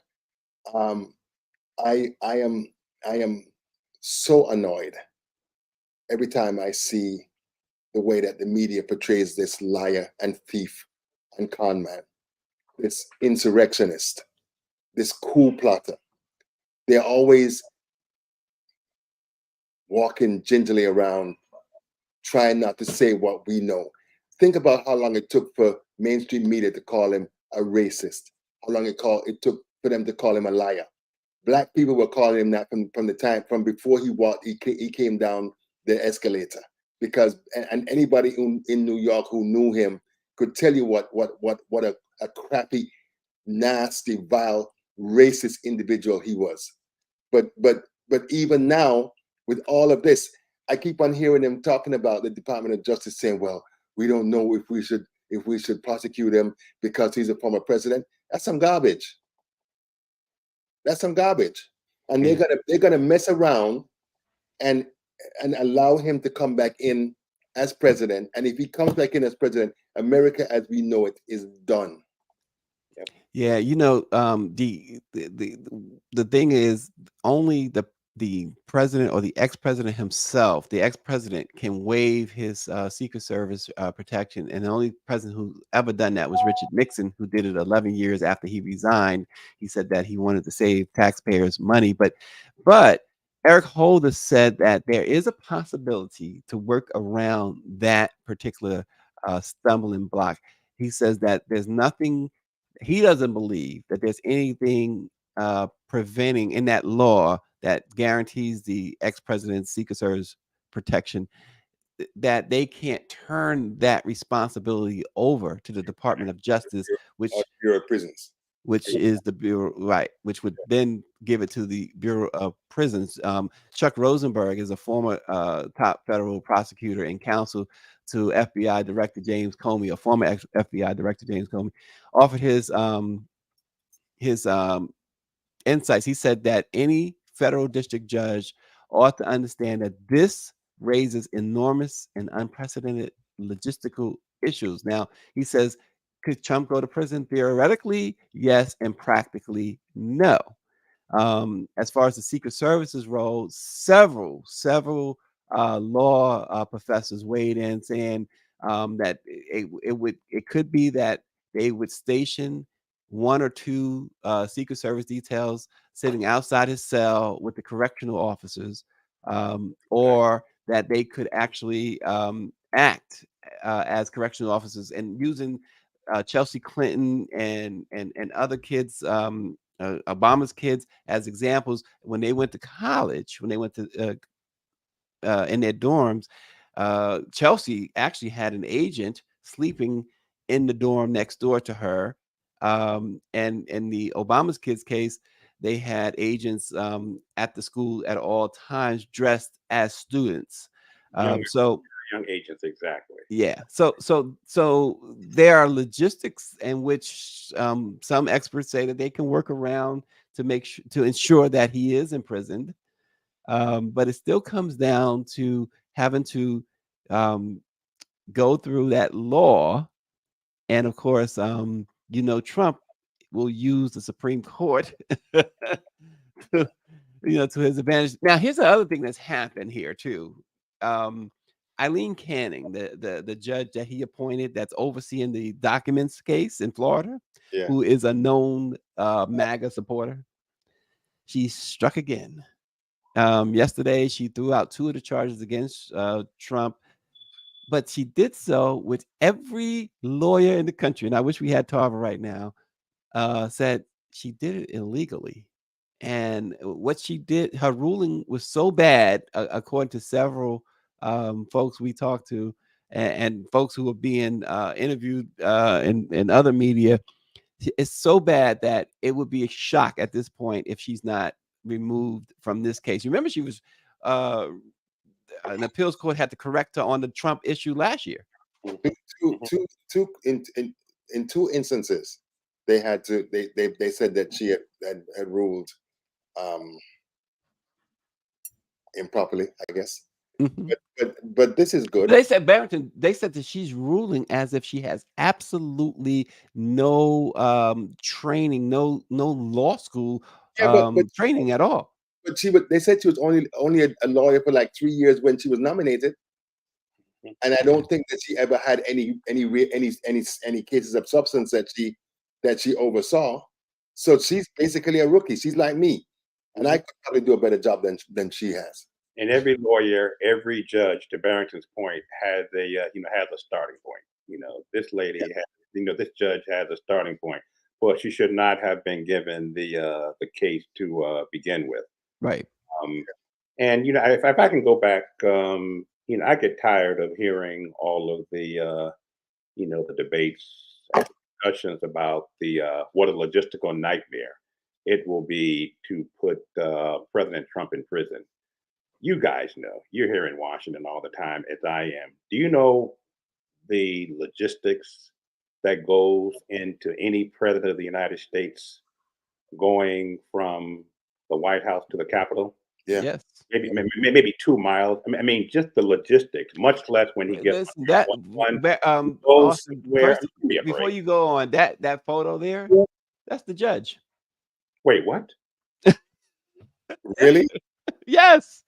I am so annoyed every time I see the way that the media portrays this liar and thief and con man, this insurrectionist, this coup plotter. They're always walking gingerly around, trying not to say what we know. Think about how long it took for mainstream media to call him a racist. How long it took for them to call him a liar. Black people were calling him that from before he came down the escalator. Because and anybody in New York who knew him could tell you what a crappy, nasty, vile, racist individual he was. But even now, with all of this, I keep on hearing them talking about the Department of Justice saying, "Well, we don't know if we should prosecute him because he's a former president." That's some garbage. That's some garbage. And they're gonna mess around and allow him to come back in as president. And if he comes back in as president, America as we know it is done. Yep. Yeah, the thing is only the president or the ex-president himself, the ex-president can waive his Secret Service protection, and the only president who ever done that was Richard Nixon, who did it 11 years after he resigned. He said that he wanted to save taxpayers' money, but Eric Holder said that there is a possibility to work around that particular stumbling block. He says that there's nothing. He doesn't believe that there's anything preventing in that law that guarantees the ex-president's Secret Service protection that they can't turn that responsibility over to the Department of Justice, which Bureau of Prisons, which is the Bureau, right, which would then give it to the Bureau of Prisons. Chuck Rosenberg is a former top federal prosecutor and counsel to FBI Director James Comey, a former FBI Director James Comey, offered his insights. He said that any federal district judge ought to understand that this raises enormous and unprecedented logistical issues. Now, he says, could Trump go to prison? Theoretically, yes, and practically, no. As far as the Secret Service's role, several law professors weighed in, saying that it could be that they would station one or two Secret Service details sitting outside his cell with the correctional officers, or that they could actually act as correctional officers and using Chelsea Clinton and other kids, Obama's kids, as examples. When they went to college, when they went to in their dorms, Chelsea actually had an agent sleeping in the dorm next door to her. And in the Obama's kids case, they had agents at the school at all times dressed as students. Young agents, exactly. Yeah. So there are logistics in which some experts say that they can work around to ensure that he is imprisoned. But it still comes down to having to go through that law. And of course, Trump will use the Supreme Court to his advantage. Now, here's the other thing that's happened here too. Eileen Canning, the judge that he appointed that's overseeing the documents case in Florida, who is a known MAGA supporter, she struck again. Yesterday, she threw out 2 of the charges against Trump, but she did so with every lawyer in the country, and I wish we had Tarver right now, said she did it illegally. And what she did, her ruling was so bad, according to several folks we talked to and folks who were being interviewed in other media, It's so bad that it would be a shock at this point if she's not removed from this case. Remember, she was an appeals court had to correct her on the Trump issue last year. In two instances, they had to. They said that she had ruled improperly, I guess. Mhm. But this is good. They said Barrington. They said that she's ruling as if she has absolutely no training, no law school Yeah, but training at all. but they said she was only a lawyer for like 3 years when she was nominated, and I don't think that she ever had any cases of substance that she oversaw. So she's basically a rookie. She's like me, and I could probably do a better job than she has. And every lawyer, every judge, to Barrington's point, has has a starting point. This lady has, this judge has a starting point, but she should not have been given the case to begin with. Right. And if I can go back, I get tired of hearing all of the the debates and discussions about what a logistical nightmare it will be to put President Trump in prison. You guys know, you're here in Washington all the time, as I am. Do you know the logistics that goes into any president of the United States going from the White House to the Capitol? Yeah. Yes. Maybe 2 miles. I mean, just the logistics, much less when he gets Listen, that Austin, first, before you go on, that photo there, that's the judge. Wait, what? Really? Yes.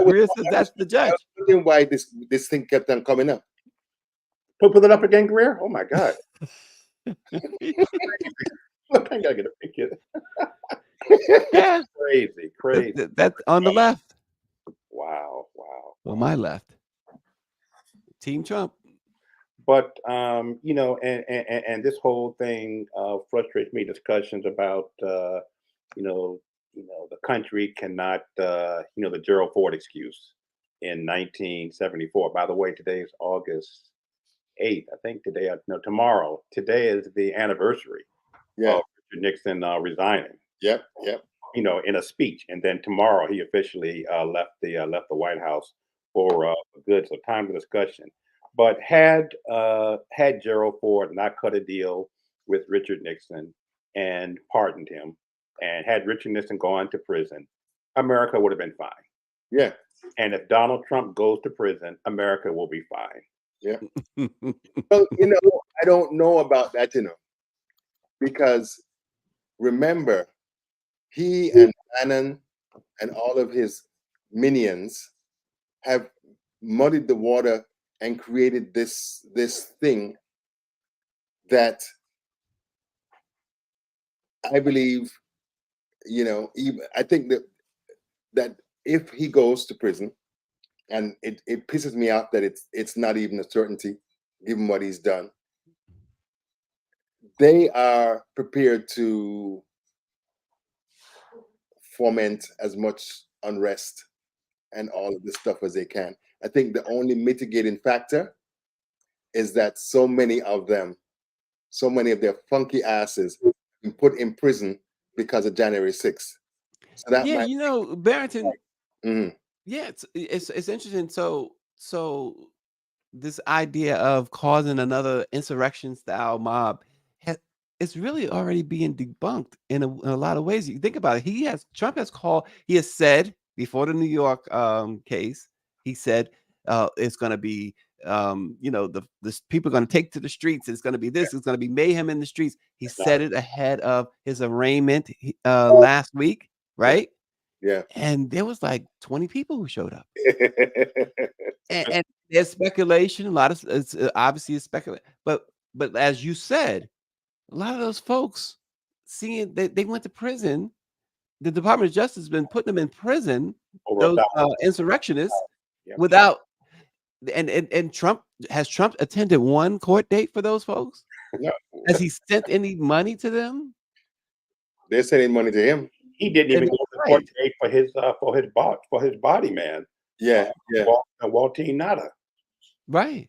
Greer says that's the judge. I was wondering why this thing kept on coming up. Put it up again, Greer? Oh my God. Look, I gotta get a picture. Yeah. Crazy. That's on the left. Wow. On my left. Team Trump. But and this whole thing frustrates me. Discussions about the country cannot the Gerald Ford excuse in 1974. By the way, today is August 8th. I think tomorrow. Today is the anniversary of Richard Nixon resigning. Yep. In a speech, and then tomorrow he officially left the White House for good. So time for discussion. But had Gerald Ford not cut a deal with Richard Nixon and pardoned him, and had Richard Nixon gone to prison, America would have been fine. Yeah. And if Donald Trump goes to prison, America will be fine. Yeah. Well, I don't know about that, because remember, he and Bannon and all of his minions have muddied the water and created this thing that I believe, I think that if he goes to prison, and it pisses me off that it's not even a certainty, given what he's done, they are prepared to foment as much unrest and all of this stuff as they can. I think the only mitigating factor is that so many of their funky asses been put in prison because of January 6th. So that Barrington. Mhm. Yeah, it's interesting. So this idea of causing another insurrection style mob it's really already being debunked in a lot of ways. You think about it. Trump has said before the New York case, he said it's going to be the people are going to take to the streets. It's going to be this. It's going to be mayhem in the streets. He said it ahead of his arraignment last week, right? Yeah. And there was like 20 people who showed up. and there's speculation. A lot of it's obviously a speculation, but as you said, a lot of those folks seeing they went to prison. The Department of Justice has been putting them in prison. Those insurrectionists without and Trump attended one court date for those folks? No. Has he sent any money to them? They're sending money to him. He didn't even go to the court date for his body man. Yeah. Waltine Nada. Right.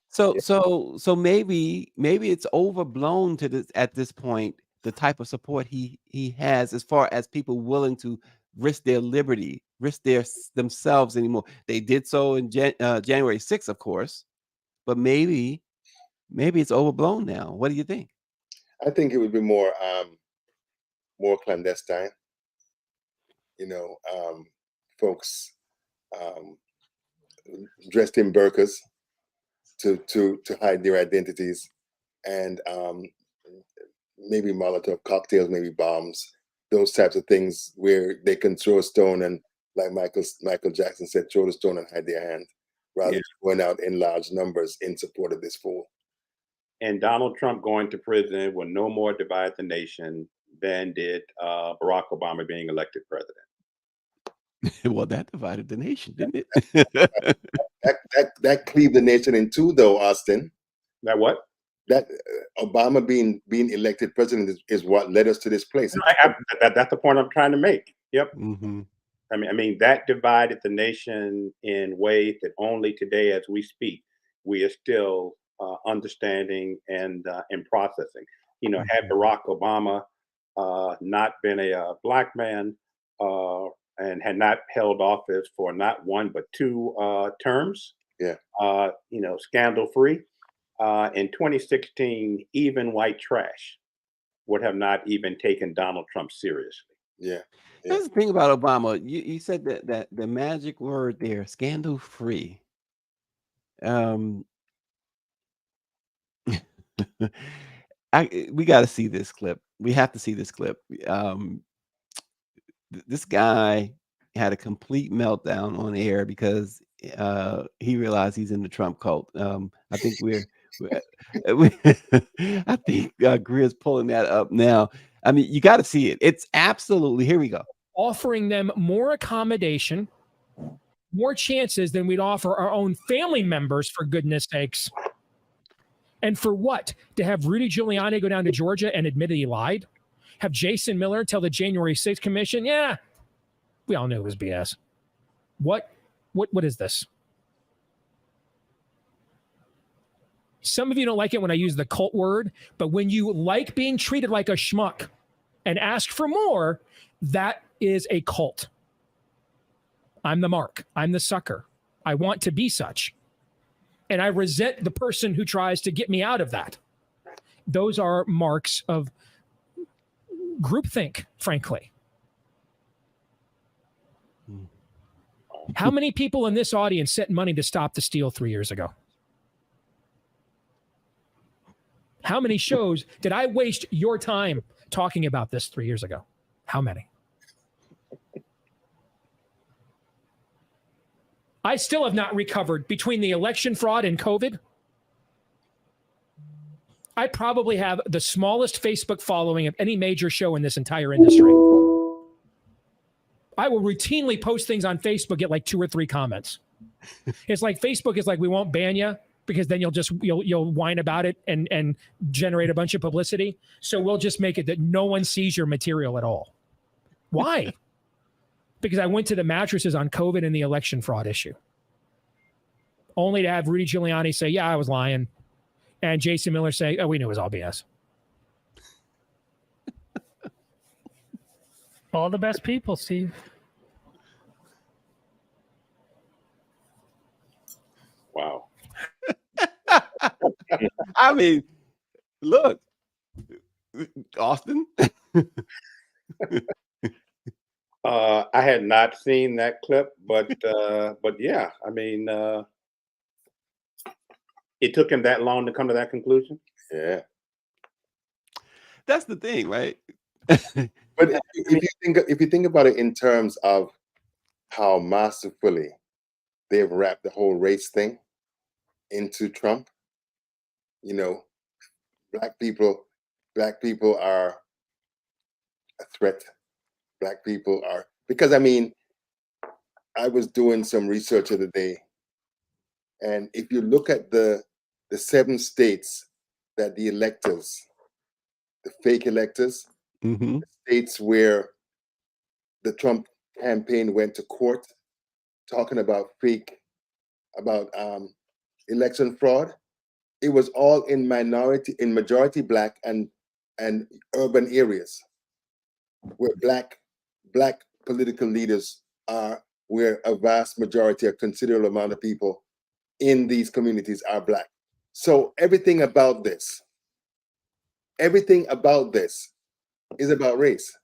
So maybe it's overblown to this at this point. The type of support he has, as far as people willing to risk their liberty, risk themselves anymore. They did so in January 6th, of course, but maybe it's overblown now. What do you think? I think it would be more clandestine. Folks dressed in burqas to hide their identities, and maybe Molotov cocktails, maybe bombs, those types of things where they can throw a stone and, like Michael Jackson said, throw the stone and hide their hand, rather than going out in large numbers in support of this fool. And Donald Trump going to prison will no more divide the nation than did Barack Obama being elected president. Well, that divided the nation, didn't it? That cleaved the nation in two, though, Austin. That what? That Obama being elected president is what led us to this place. That's the point I'm trying to make. Yep. Mm-hmm. I mean that divided the nation in ways that only today, as we speak, we are still understanding and processing. Had Barack Obama not been a black man and had not held office for not one but two terms, scandal free. In 2016, even white trash would have not even taken Donald Trump seriously. Yeah. That's the thing about Obama. You said that the magic word there, scandal free. We got to see this clip. We have to see this clip. This guy had a complete meltdown on air because he realized he's in the Trump cult. I think I think Greer's pulling that up now. I mean, you got to see it. It's absolutely, here we go. Offering them more accommodation, more chances than we'd offer our own family members, for goodness sakes. And for what? To have Rudy Giuliani go down to Georgia and admit he lied? Have Jason Miller tell the January 6th commission, yeah, we all knew it was BS. What is this? Some of you don't like it when I use the cult word, but when you like being treated like a schmuck and ask for more, that is a cult. I'm the mark. I'm the sucker. I want to be such. And I resent the person who tries to get me out of that. Those are marks of groupthink, frankly. How many people in this audience sent money to stop the steal 3 years ago? How many shows did I waste your time talking about this 3 years ago? How many? I still have not recovered between the election fraud and COVID. I probably have the smallest Facebook following of any major show in this entire industry. I will routinely post things on Facebook, get like 2 or 3 comments. It's like Facebook is like, we won't ban you because then you'll whine about it and generate a bunch of publicity. So we'll just make it that no one sees your material at all. Why? Because I went to the mattresses on COVID and the election fraud issue. Only to have Rudy Giuliani say, yeah, I was lying. And Jason Miller say, oh, we knew it was all BS. All the best people, Steve. Wow. I mean, look, Austin. I had not seen that clip, but yeah, I mean, it took him that long to come to that conclusion. Yeah. That's the thing, right? But if you think about it in terms of how masterfully they've wrapped the whole race thing into Trump, black people are a threat. Black people are, because I mean, I was doing some research the other day, and if you look at the 7 states that the electors, the fake electors, Mm-hmm. the states where the Trump campaign went to court talking about election fraud, it was all in majority black and urban areas where black political leaders are, where a vast majority, a considerable amount of people in these communities are black. So everything about this is about race.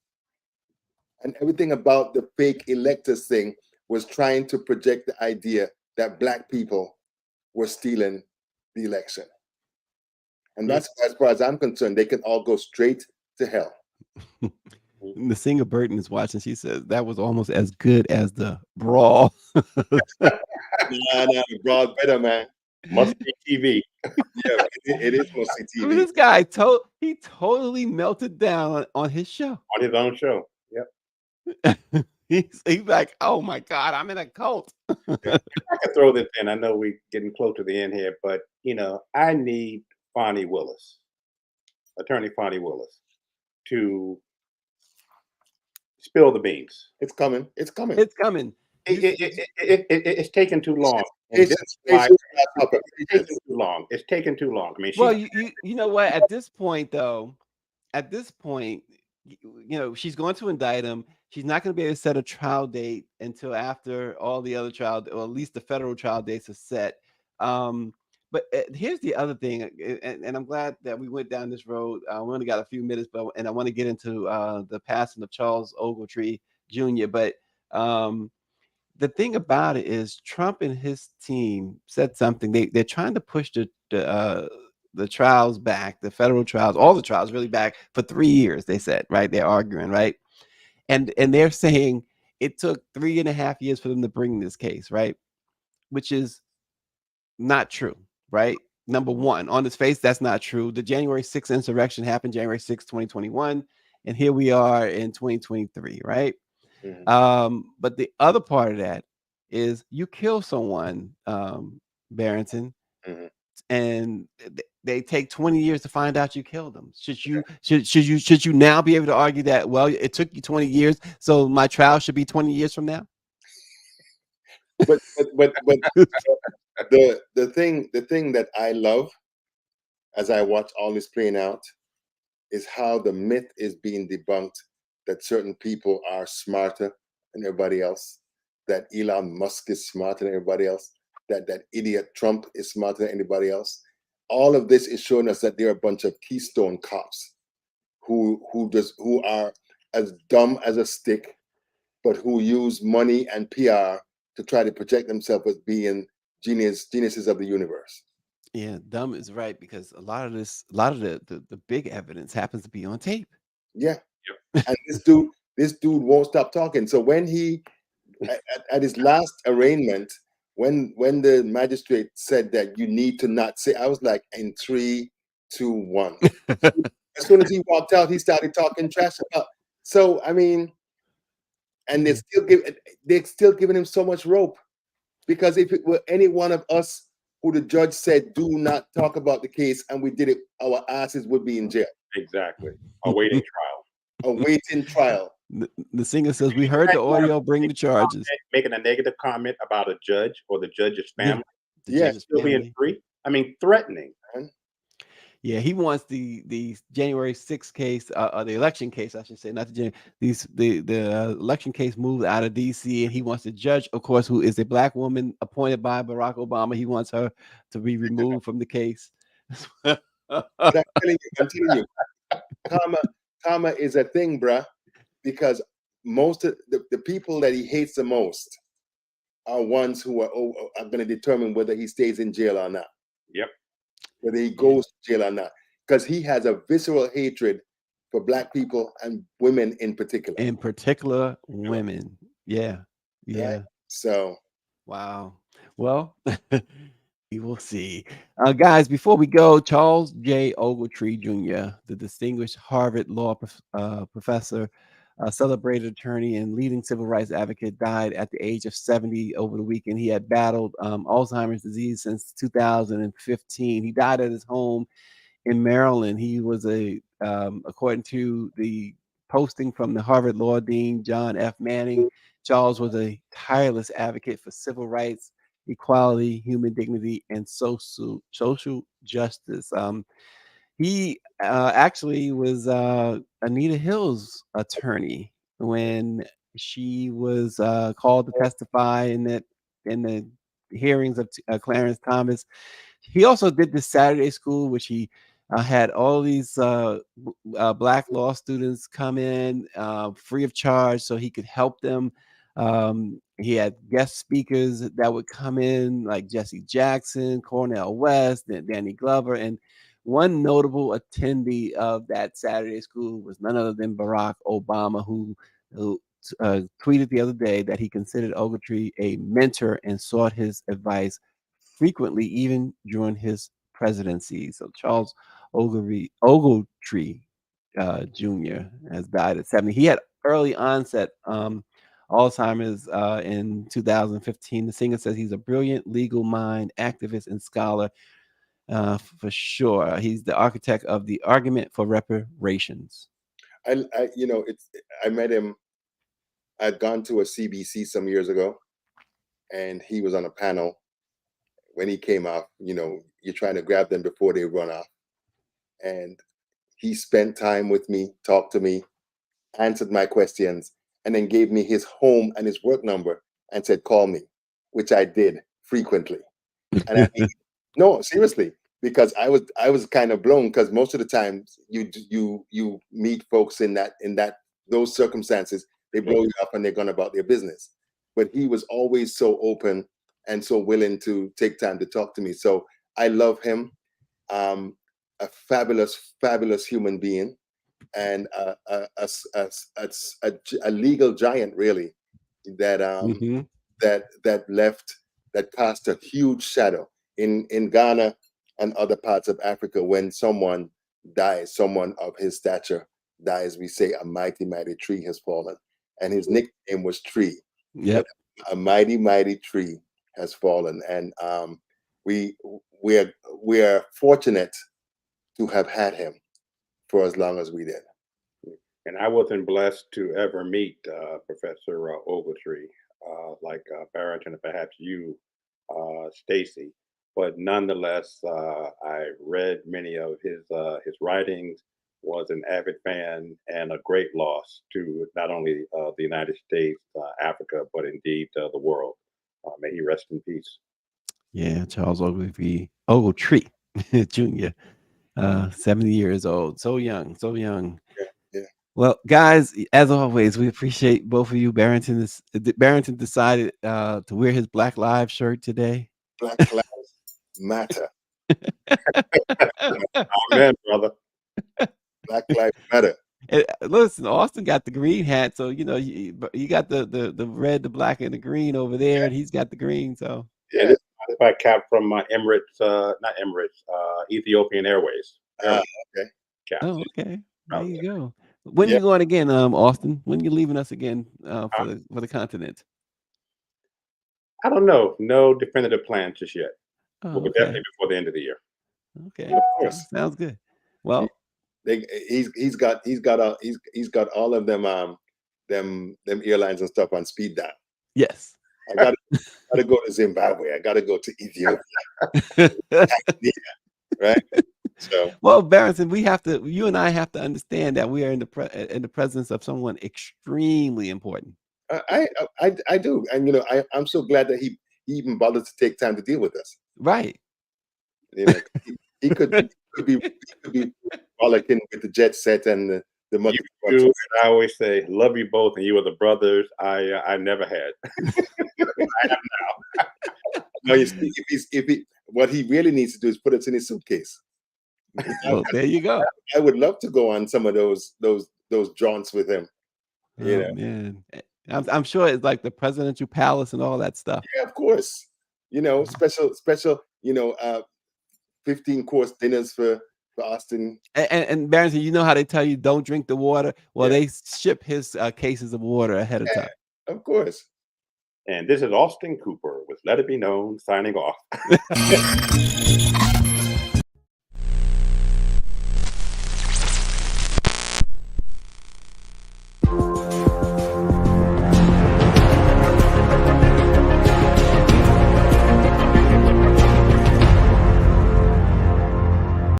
And everything about the fake electors thing was trying to project the idea that black people were stealing the election. And that's, as far as I'm concerned, they can all go straight to hell. The singer Burton is watching. She says that was almost as good as the brawl. Nah, the Brawl better, man. Must be TV. Yeah, it is mostly I mean, TV. this guy totally melted down on his show. On his own show. Yep. He's like, oh my God, I'm in a cult. I can throw this in. I know we're getting close to the end here, but I need Fonnie Willis, Attorney Fonnie Willis, to spill the beans. It's coming. It's coming. It's coming. It's taken too long. It's taken too long. It's taken too long. I mean, well, you know what? At this point, she's going to indict him. She's not going to be able to set a trial date until after all the other trial, or at least the federal trial dates are set. But here's the other thing, and I'm glad that we went down this road. We only got a few minutes, and I want to get into the passing of Charles Ogletree Jr. But the thing about it is, Trump and his team said something. They're trying to push the trials back, the federal trials, all the trials really back for 3 years. They said, right? They're arguing, right? And they're saying it took 3.5 years for them to bring this case, right? Which is not true, right? Number one, on its face, that's not true. The January 6th insurrection happened January 6th, 2021. And here we are in 2023, right? Mm-hmm. But the other part of that is you kill someone, Barrington, mm-hmm. and they take 20 years to find out you killed them. Should you now be able to argue that, well, it took you 20 years, so my trial should be 20 years from now? But the thing that I love as I watch all this playing out is how the myth is being debunked that certain people are smarter than everybody else, that Elon Musk is smarter than everybody else, that idiot Trump is smarter than anybody else. All of this is showing us that there are a bunch of Keystone cops who are as dumb as a stick, but who use money and PR to try to project themselves as being geniuses of the universe. Yeah, dumb is right, because a lot of the big evidence happens to be on tape. Yeah. Yep. And this dude won't stop talking. So when he at his last arraignment, when the magistrate said that you need to not say, I was like, in 3, 2, 1. As soon as he walked out, he started talking trash about. So I mean, and they're still giving him so much rope, because if it were any one of us who the judge said do not talk about the case and we did it, our asses would be in jail. Exactly. Awaiting trial. Awaiting trial. The singer says, we heard the audio, bring the charges. Making a negative comment about a judge or the judge's family. Yeah. Still being free. I mean, threatening. Yeah, he wants the January 6th case, the election case, I should say, not the election case moved out of D.C. and he wants the judge, of course, who is a black woman appointed by Barack Obama. He wants her to be removed from the case. I'm telling you, karma is a thing, bruh, because most of the people that he hates the most are ones who are going to determine whether he stays in jail or not. Yep. Whether he goes to jail or not, because he has a visceral hatred for black people and women in particular. In particular, women. Yeah. Yeah. Right? So. Wow. Well, we will see. Guys, before we go, Charles J. Ogletree Jr., the distinguished Harvard law professor, celebrated attorney and leading civil rights advocate, died at the age of 70 over the weekend. He had battled Alzheimer's disease since 2015. He died at his home in Maryland. He was according to the posting from the Harvard law dean, John F. Manning, Charles was a tireless advocate for civil rights equality, human dignity, and social justice. He actually was Anita Hill's attorney when she was called to testify in the hearings of Clarence Thomas. He also did the Saturday School, which he had all these Black law students come in free of charge so he could help them. He had guest speakers that would come in, like Jesse Jackson, Cornel West, and Danny Glover. And one notable attendee of that Saturday School was none other than Barack Obama, who tweeted the other day that he considered Ogletree a mentor and sought his advice frequently, even during his presidency. So Charles Ogletree Jr. has died at 70. He had early onset Alzheimer's in 2015. The singer says he's a brilliant legal mind, activist, and scholar. For sure, he's the architect of the argument for reparations. I met him. I'd gone to a CBC some years ago, and he was on a panel. When he came off, you're trying to grab them before they run off. And he spent time with me, talked to me, answered my questions, and then gave me his home and his work number and said, call me, which I did frequently. And I mean, no, seriously, because I was kind of blown, because most of the time you meet folks in those circumstances, they blow you up and they're gone about their business. But he was always so open and so willing to take time to talk to me. So I love him. A fabulous, fabulous human being, and a legal giant, really, that cast a huge shadow in Ghana and other parts of Africa. When someone dies, someone of his stature dies, we say a mighty, mighty tree has fallen, and his nickname was Tree. Yep. A mighty, mighty tree has fallen, and we are fortunate to have had him for as long as we did. And I wasn't blessed to ever meet Professor Ogletree, like Barrington, and perhaps you, Stacy. But nonetheless, I read many of his writings, was an avid fan, and a great loss to not only the United States, Africa, but indeed the world. May he rest in peace. Yeah, Charles Ogletree Jr., 70 years old. So young, so young. Yeah. Well, guys, as always, we appreciate both of you. Barrington decided to wear his Black Lives shirt today. Black Lives Matter. Amen, brother. Black Lives Matter. Listen, Austin got the green hat, so you got the red, the black, and the green over there, and he's got the green. So yeah, this is my cap from Emirates, not Emirates, Ethiopian Airways. Okay. Cap. Oh, okay. There you go. When you going again, Austin? When you leaving us again for the continent? I don't know. No definitive plans just yet. Oh, But definitely before the end of the year. Okay, Of course. sounds good. Well, he's got all of them airlines and stuff on speed dial. yes. I gotta go to Zimbabwe. I gotta go to Ethiopia. Right. So, well, Barrington, you and I have to understand that we are in the presence of someone extremely important. I do, and I'm so glad that he even bothered to take time to deal with us. Right. He could be frolicking with the jet set and the monkey. And I always say, love you both, and you are the brothers I never had. I have now. No, you see, what he really needs to do is put us in his suitcase. Well, there you go. I would love to go on some of those jaunts with him. Oh, man, I'm sure it's like the presidential palace and all that stuff. Yeah, of course. Special 15-course dinners for Austin. And Barrington, you know how they tell you don't drink the water? Well, they ship his cases of water ahead of time. Of course. And this is Austin Cooper with Let It Be Known, signing off.